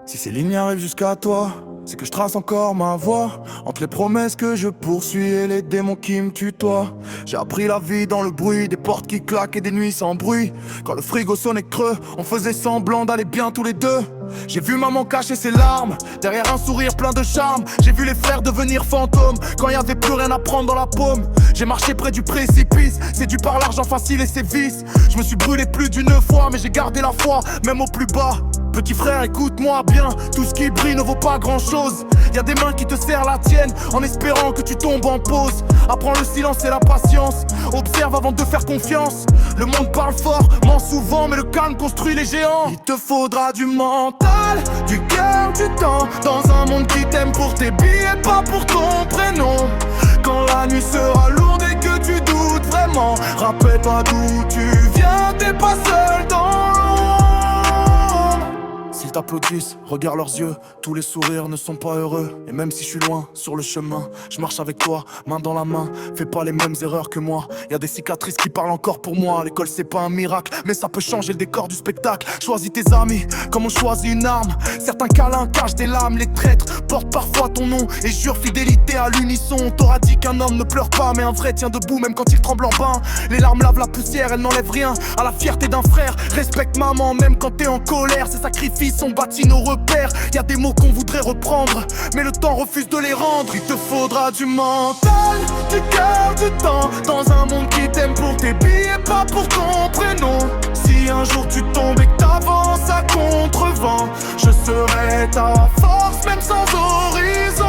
Si ces lignes arrivent jusqu'à toi, c'est que je trace encore ma voie entre les promesses que je poursuis et les démons qui me tutoient. J'ai appris la vie dans le bruit, des portes qui claquent et des nuits sans bruit. Quand le frigo sonnait creux, on faisait semblant d'aller bien tous les deux. J'ai vu maman cacher ses larmes derrière un sourire plein de charme. J'ai vu les frères devenir fantômes quand y avait plus rien à prendre dans la paume. J'ai marché près du précipice, séduit par l'argent facile et ses vices. Je me suis brûlé plus d'une fois, mais j'ai gardé la foi, même au plus bas. Petit frère, écoute-moi bien, tout ce qui brille ne vaut pas grand-chose. Y'a des mains qui te serrent la tienne, en espérant que tu tombes en pause. Apprends le silence et la patience, observe avant de faire confiance. Le monde parle fort, ment souvent, mais le calme construit les géants. Il te faudra du mental, du cœur, du temps, dans un monde qui t'aime pour tes billets, pas pour ton prénom. Quand la nuit sera lourde et que tu doutes vraiment, rappelle-toi d'où tu viens, t'es pas seul dans l'ombre. S'ils t'applaudissent, regarde leurs yeux, tous les sourires ne sont pas heureux. Et même si je suis loin, sur le chemin, je marche avec toi, main dans la main. Fais pas les mêmes erreurs que moi, y'a des cicatrices qui parlent encore pour moi. L'école c'est pas un miracle, mais ça peut changer le décor du spectacle. Choisis tes amis, comme on choisit une arme. Certains câlins cachent des lames, les traîtres portent parfois ton nom et jurent fidélité à l'unisson. On t'aura dit qu'un homme ne pleure pas, mais un vrai tient debout même quand il tremble en bain. Les larmes lavent la poussière, elles n'enlèvent rien à la fierté d'un frère. Respecte maman même quand t'es en colère, ses sacrifices ont bâti nos repères. Y'a des mots qu'on voudrait reprendre, mais le temps refuse de les rendre. Il te faudra du mental, du cœur, du temps, dans un monde qui t'aime pour tes billets, pas pour ton prénom. Si un jour tu tombes et que t'avances à contre-vent, je serai ta force même sans horizon.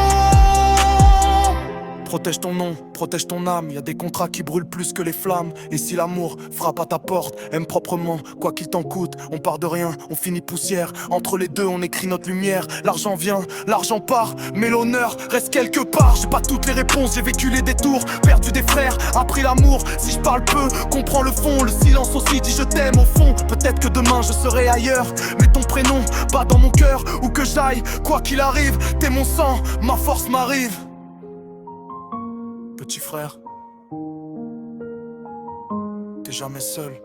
Protège ton nom, protège ton âme, y'a des contrats qui brûlent plus que les flammes. Et si l'amour frappe à ta porte, aime proprement, quoi qu'il t'en coûte. On part de rien, on finit poussière. Entre les deux, on écrit notre lumière. L'argent vient, l'argent part, mais l'honneur reste quelque part. J'ai pas toutes les réponses, j'ai vécu les détours, perdu des frères, appris l'amour. Si je parle peu, comprends le fond. Le silence aussi dit je t'aime au fond. Peut-être que demain je serai ailleurs, mais ton prénom bat dans mon cœur. Où que j'aille, quoi qu'il arrive, t'es mon sang, ma force m'arrive. Petit frère, t'es jamais seul.